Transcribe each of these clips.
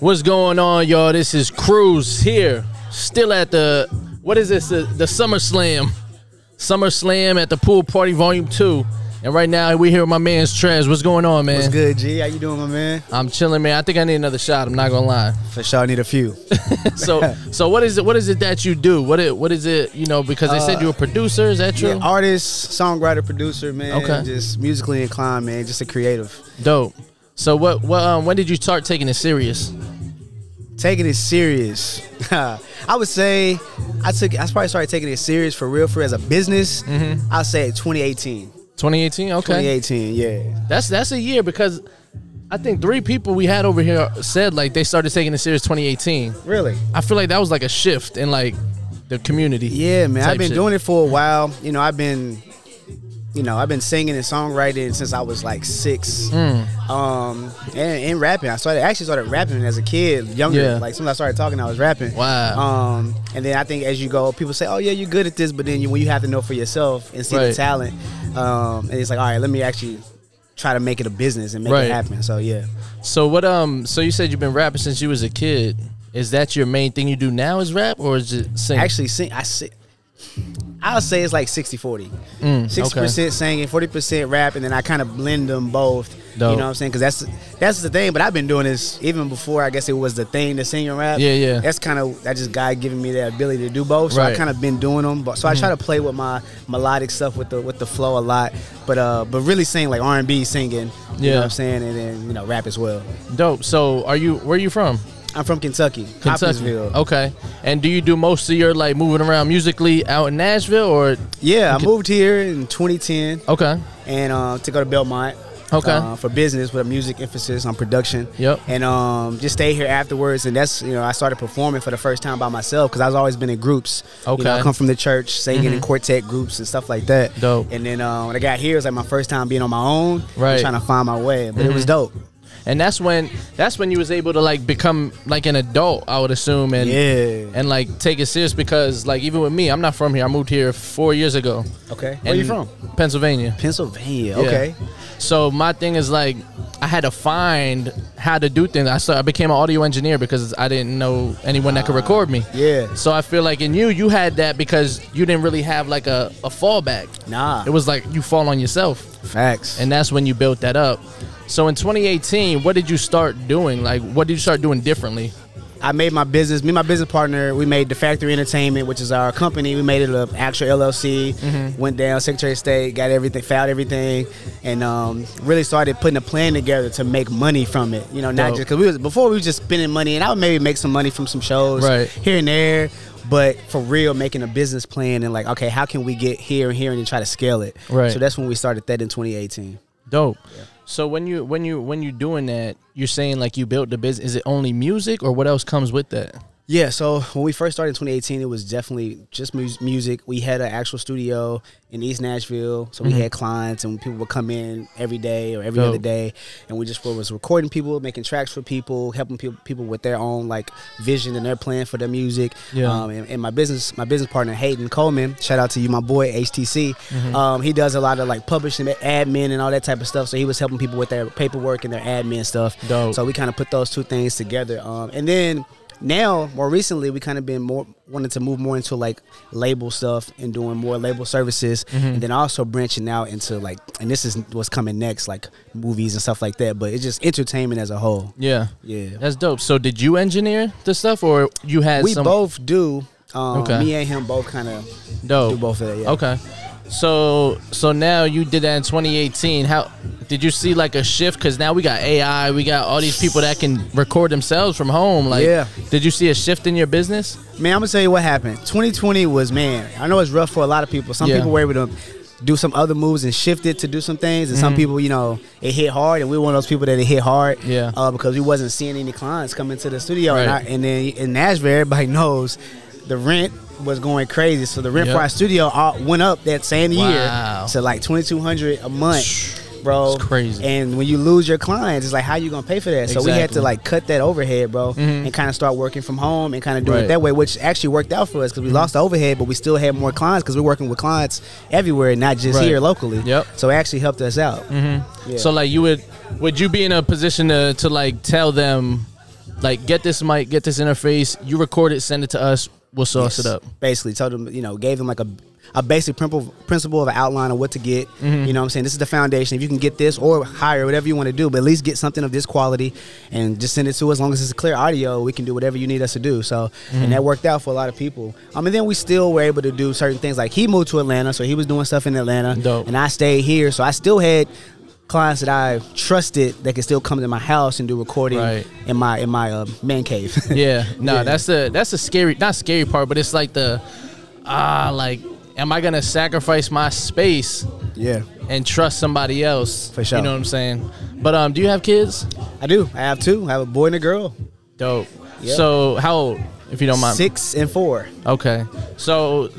What's going on, y'all? This is Cruz here, still at the, what is this, the SummerSlam at the Pool Party Volume 2. And right now, we're here with my man's Trez. What's going on, man? What's good, G? How you doing, my man? I'm chilling, man. I think I need another shot. I'm not gonna lie. For sure, I need a few. So what is it? What is it that you do? What is it? You know, because they said you're a producer. Is that true? Yeah, artist, songwriter, producer, man. Okay. Just musically inclined, man. Just a creative. Dope. So when did you start taking it serious? Taking it serious. I would say I probably started taking it serious for real as a business. I'll say 2018. 2018, okay. 2018, yeah. That's a year, because I think 3 people we had over here said like they started taking it serious 2018. Really? I feel like that was like a shift in like the community. Yeah, man. I've been doing it for a while. You know, I've been singing and songwriting since I was like 6. And rapping. I actually started rapping as a kid, younger. Yeah. Like, as soon as I started talking, I was rapping. Wow. And then I think as you go, people say, "Oh yeah, you're good at this," but then when you have to know for yourself and see the talent, and it's like, all right, let me actually try to make it a business and make it happen. So yeah. So what? So you said you've been rapping since you was a kid. Is that your main thing you do now? Is rap, or is it sing? Actually, I'll say it's like 60-40. 60% singing, 40% rap, and then I kind of blend them both. Dope. You know what I'm saying? Because that's the thing. But I've been doing this even before, I guess it was the thing to sing and rap. Yeah, yeah. That's kind of, that just God giving me the ability to do both. So I kind of been doing them. So I try to play with my melodic stuff with the flow a lot. But really sing like R&B singing. You know what I'm saying? And then, rap as well. Dope. So where are you from? I'm from Kentucky. Hopkinsville. Okay. And do you do most of your like moving around musically out in Nashville, or? Yeah, I moved here in 2010. Okay. And to go to Belmont. Okay. For business with a music emphasis on production. Yep. And just stay here afterwards. And that's, I started performing for the first time by myself because I've always been in groups. Okay. I come from the church, singing in quartet groups and stuff like that. Dope. And then when I got here, it was like my first time being on my own. Right. Trying to find my way. But it was dope. And that's when you was able to like become like an adult, I would assume, and like take it serious, because like even with me, I'm not from here. I moved here 4 years ago. Okay. Where are you from? Pennsylvania. Pennsylvania. Yeah. Okay. So my thing is like I had to find how to do things. I became an audio engineer because I didn't know anyone that could record me. Yeah. So I feel like in you had that because you didn't really have like a fallback. Nah. It was like you fall on yourself. Facts. And that's when you built that up. So in 2018, what did you start doing? Like, what did you start doing differently? I made my business, me and my business partner, we made The Factory Entertainment, which is our company. We made it an actual LLC, went down, Secretary of State, got everything, filed everything, and really started putting a plan together to make money from it. Not just, because before we were just spending money, and I would maybe make some money from some shows here and there, but for real, making a business plan and like, okay, how can we get here and here and then try to scale it? Right. So that's when we started that in 2018. Dope. Yeah. So when you're doing that, you're saying like you built the business. Is it only music, or what else comes with that? Yeah, so when we first started in 2018, it was definitely just music. We had an actual studio in East Nashville, so we had clients, and people would come in every day or every other day, and we just was recording people, making tracks for people, helping people with their own like vision and their plan for their music. Yeah. And my business partner Hayden Coleman, shout out to you, my boy HTC. He does a lot of like publishing, admin, and all that type of stuff. So he was helping people with their paperwork and their admin stuff. Dope. So we kind of put those two things together, and then. Now, more recently, we kind of been wanted to move more into like label stuff and doing more label services, and then also branching out into like, and this is what's coming next, like movies and stuff like that. But it's just entertainment as a whole. Yeah, yeah, that's dope. So, did you engineer the stuff, or you had? We both do. Me and him both kind of do both of that. Yeah. Okay. So now you did that in 2018. How did you see like a shift? Because now we got AI, we got all these people that can record themselves from home. Like, did you see a shift in your business? Man, I'm gonna tell you what happened. 2020 was, man, I know it's rough for a lot of people. Some people were able to do some other moves and shift it to do some things, and some people, it hit hard, and we were one of those people that it hit hard. Yeah. Because we wasn't seeing any clients coming to the studio, and then in Nashville, everybody knows the rent was going crazy, so the rent for our studio went up that same year to like $2,200 a month, bro. It's crazy. And when you lose your clients, it's like, how you gonna pay for that? So we had to like cut that overhead, bro, and kind of start working from home and kind of do it that way, which actually worked out for us because we lost the overhead, but we still had more clients because we're working with clients everywhere, not just here locally. Yep. So it actually helped us out. Yeah. So like, would you be in a position to like tell them like, get this mic, get this interface, you record it, send it to us, we'll sauce it up. Basically, told them, gave them like a basic principle of an outline of what to get. You know what I'm saying? This is the foundation. If you can get this or hire, whatever you want to do, but at least get something of this quality and just send it to us. As long as it's a clear audio, we can do whatever you need us to do. So, and that worked out for a lot of people. And then we still were able to do certain things. Like, he moved to Atlanta, so he was doing stuff in Atlanta. Dope. And I stayed here, so I still had clients that I trusted that could still come to my house and do recording in my man cave. Yeah, no, that's a scary, not scary part, but it's like the like, am I gonna sacrifice my space? Yeah, and trust somebody else? For sure. You know what I'm saying? But do you have kids? I do. I have two. I have a boy and a girl. Dope. Yep. So how old, if you don't mind? 6 and 4. Okay. So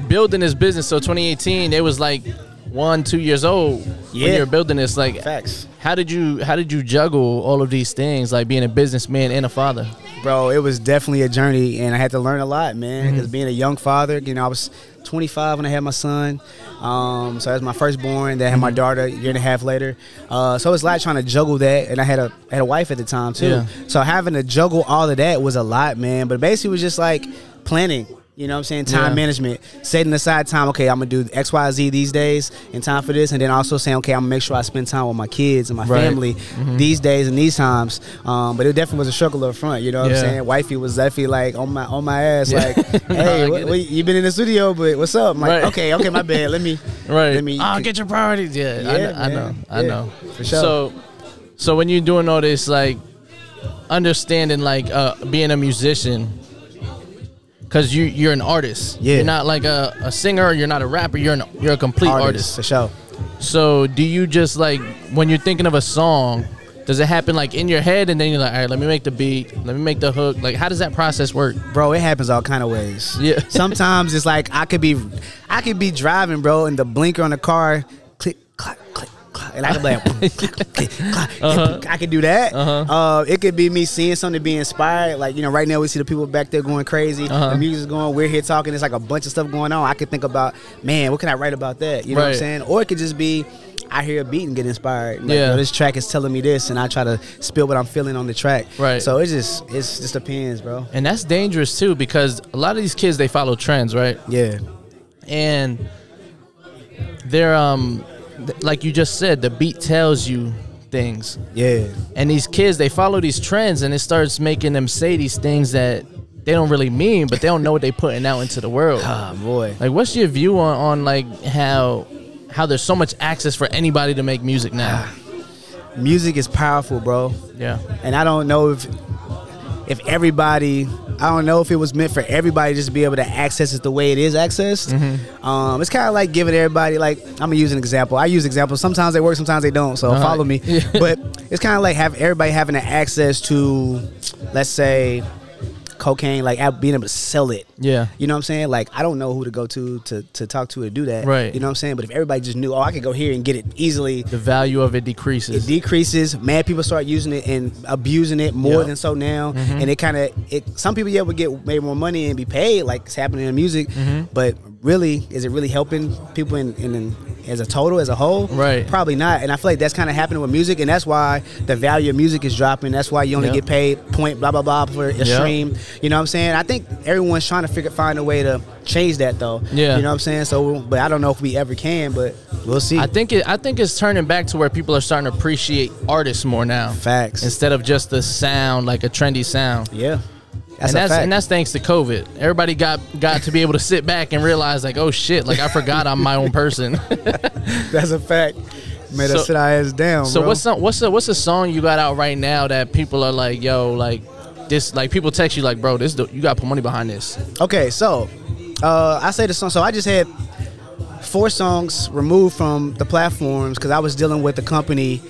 building this business. So 2018, it was like 1-2 years old when you were building this. Like, facts. How did you juggle all of these things, like being a businessman and a father? Bro, it was definitely a journey, and I had to learn a lot, man. Because being a young father, I was 25 when I had my son. So that was my firstborn. Then I had my daughter a year and a half later. So it was a lot trying to juggle that, and I had a wife at the time too. Yeah. So having to juggle all of that was a lot, man. But basically, it was just like planning. You know what I'm saying? Time management. Setting aside time, okay, I'm going to do X, Y, Z these days and time for this. And then also saying, okay, I'm going to make sure I spend time with my kids and my family these days and these times. But it definitely was a struggle up front. You know what I'm saying? Wifey was definitely like on my ass, like, hey, you been in the studio, but what's up? I'm like, okay, my bad. Let me. Oh, get your priorities. I know. For sure. So when you're doing all this, like, understanding, like, being a musician, because you're an artist. Yeah. You're not like a singer. You're not a rapper. You're a complete artist. For sure. So do you just, like, when you're thinking of a song, does it happen like in your head and then you're like, all right, let me make the beat, let me make the hook? Like, how does that process work? Bro, it happens all kind of ways. Yeah. Sometimes it's like I could be driving, bro, and the blinker on the car click, clack, click. And I could be like, I could do that. It could be me seeing something, be inspired. Like, right now we see the people back there going crazy. The music's going, we're here talking. There's like a bunch of stuff going on. I could think about, man, what can I write about that? You know what I'm saying? Or it could just be, I hear a beat and get inspired. Like, this track is telling me this, and I try to spill what I'm feeling on the track. Right. So it just depends, bro. And that's dangerous too, because a lot of these kids, they follow trends, right? Yeah. And they're like you just said, the beat tells you things. Yeah. And these kids, they follow these trends, and it starts making them say these things that they don't really mean, but they don't know what they're putting out into the world. Oh, boy. Like, what's your view on like how there's so much access for anybody to make music now? Music is powerful, bro. Yeah. And I don't know if everybody, I don't know if it was meant for everybody just to be able to access it the way it is accessed. It's kind of like giving everybody, like, I'm going to use an example. I use examples. Sometimes they work, sometimes they don't, so follow me. But it's kind of like everybody having access to, let's say, cocaine, like being able to sell it. Yeah. You know what I'm saying? Like, I don't know who to go to talk to do that. Right. You know what I'm saying? But if everybody just knew, I could go here and get it easily. The value of it decreases. It decreases. Mad people start using it and abusing it more than so now. And some people, would get maybe more money and be paid, like it's happening in music. But really, is it really helping people in as a total, as a whole? Right. Probably not. And I feel like that's kind of happening with music, and that's why the value of music is dropping. That's why you only get paid point blah blah blah for a stream. You know what I'm saying? I think everyone's trying to find a way to change that, though. Yeah. You know what I'm saying? So, but I don't know if we ever can, but we'll see. I think it's turning back to where people are starting to appreciate artists more now. Facts. Instead of just the sound, like a trendy sound. Yeah. And that's thanks to COVID. Everybody got to be able to sit back and realize, like, oh shit, like I forgot I'm my own person. That's a fact. Made us sit our ass down. So bro. what's a song you got out right now that people are like, yo, like this, like people text you like, bro, you got to put money behind this. Okay, so I say the song. So I just had 4 songs removed from the platforms because I was dealing with the company.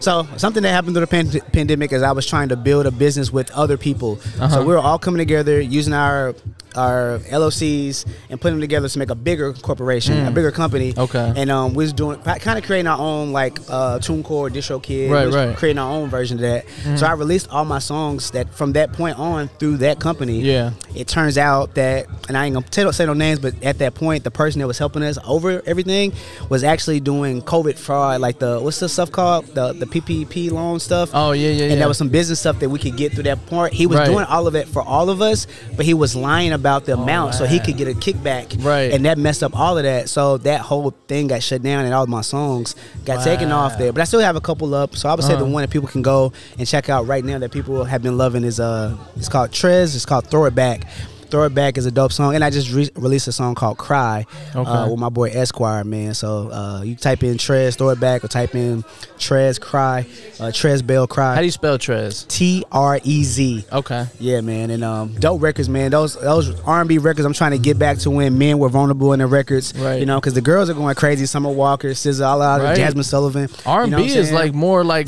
So something that happened through the pandemic is I was trying to build a business with other people. So we were all coming together using our our LLCs and putting them together to make a bigger corporation, a bigger company. Okay. And we was doing kind of creating our own like TuneCore, DistroKid. Right. Creating our own version of that. So I released all my songs that from that point on through that company. Yeah. It turns out that, and I ain't gonna say no names, but at that point, the person that was helping us over everything was actually doing COVID fraud, like what's the stuff called, the PPP loan stuff. Oh yeah. And there was some business stuff that we could get through that part. He was doing all of it for all of us, but he was lying about the amount so he could get a kickback. Right. And that messed up all of that. So that whole thing got shut down and all of my songs got taken off there. But I still have a couple up. So I would say the one that people can go and check out right now that people have been loving is it's called Trez. It's called Throw It Back. Throw It Back is a dope song, and I just released a song called Cry with my boy Esquire, man. So you type in Trez, Throw It Back, or type in Trez, Cry, Trez Bell, Cry. How do you spell Trez? Trez. Okay. Yeah, man, and dope records, man. Those R&B records, I'm trying to get back to when men were vulnerable in their records, right? You know, because the girls are going crazy. Summer Walker, SZA, all out, Jasmine Sullivan. R&B is like more like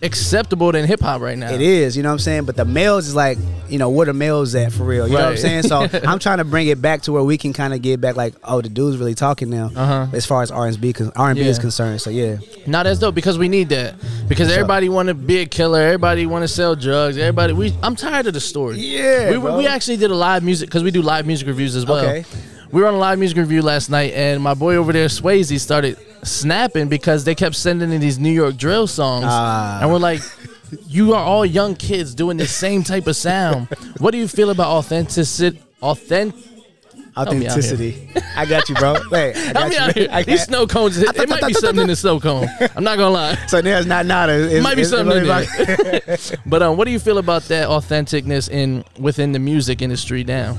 acceptable than hip hop right now. It is, you know what I'm saying? But the males is like, you know, where the males at for real? You know what I'm saying? So I'm trying to bring it back to where we can kind of get back like, oh, the dude's really talking now as far as R&B is concerned. So yeah. Nah, that's dope because we need that. Because everybody want to be a killer. Everybody want to sell drugs. I'm tired of the story. Yeah, we actually did a live music, because we do live music reviews as well. Okay. We were on a live music review last night, and my boy over there, Swayze, started snapping because they kept sending in these New York drill songs. And we're like, you are all young kids doing the same type of sound. What do you feel about authenticity? I got you, bro. Hey, help me out here. These snow cones, it might be something in the snow cone. I'm not gonna lie. So there's not it might be something in there. But what do you feel about that authenticness within the music industry now?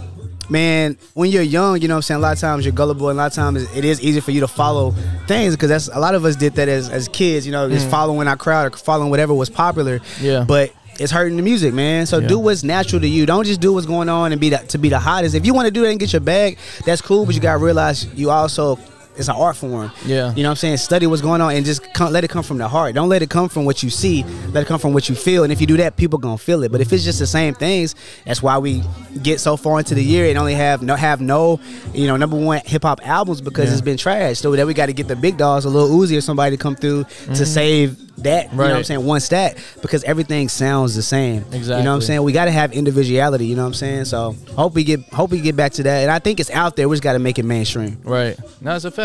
Man, when you're young, you know what I'm saying, a lot of times you're gullible, and a lot of times it is easy for you to follow things, because a lot of us did that as kids, you know, just following our crowd or following whatever was popular. Yeah. But it's hurting the music, man. So do what's natural to you. Don't just do what's going on and be the hottest. If you want to do that and get your bag, that's cool, but you gotta realize you also, it's an art form. Yeah. You know what I'm saying? Study what's going on and just let it come from the heart. Don't let it come from what you see. Let it come from what you feel. And if you do that, people gonna feel it. But if it's just the same things, that's why we get so far into the year and only have no you know, #1 hip hop albums, because it's been trashed. So that we got to get the big dogs, a Lil Uzi or somebody to come through to save that. You know what I'm saying? One stat, because everything sounds the same. Exactly. You know what I'm saying? We got to have individuality. You know what I'm saying? So hope we get back to that. And I think it's out there. We just got to make it mainstream. Right. No, that's a fact.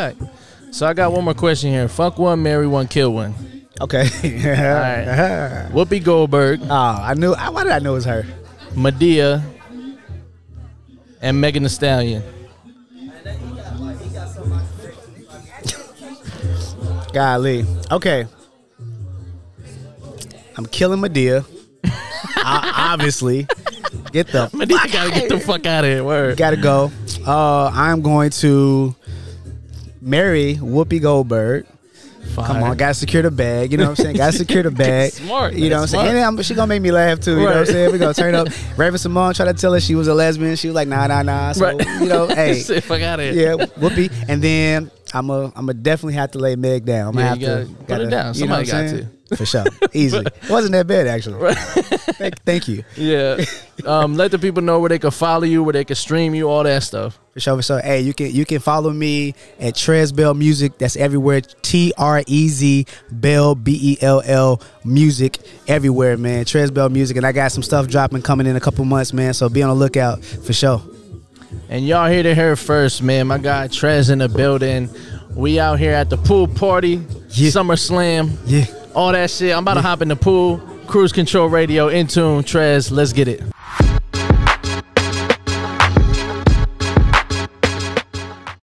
So I got one more question here. Fuck one, marry one, kill one. Okay. All right. Whoopi Goldberg. Oh, I knew. Why did I know it was her? Madea and Megan Thee Stallion. Golly. Okay. I'm killing Madea. Obviously. Madea gotta get the fuck out of here. Word. Gotta go. I'm going to marry Whoopi Goldberg. Fine. Come on, gotta secure the bag. You know what I'm saying? Gotta secure the bag. Smart. You know what I'm saying? And she gonna make me laugh too. You know what I'm saying? We gonna turn up. Raven Simone tried to tell her she was a lesbian. She was like, nah. So you know, hey, fuck out of here. Yeah, Whoopi. And then I'm definitely have to lay Meg down. I'm gonna have to put it down. Somebody got to. For sure. Easy. It wasn't that bad, actually. Right. Thank you. Yeah. Let the people know where they can follow you, where they can stream you, all that stuff. For sure. Hey, you can follow me at Trez Bell Music. That's everywhere. Trez Bell Bell Music everywhere, man. Trez Bell Music. And I got some stuff dropping coming in a couple months, man. So be on the lookout for sure. And y'all here to hear it first, man. My guy Trez in the building. We out here at the pool party. Yeah. Summer Slam. Yeah. All that shit. I'm about to hop in the pool. Cruise Control Radio, in tune. Trez, let's get it.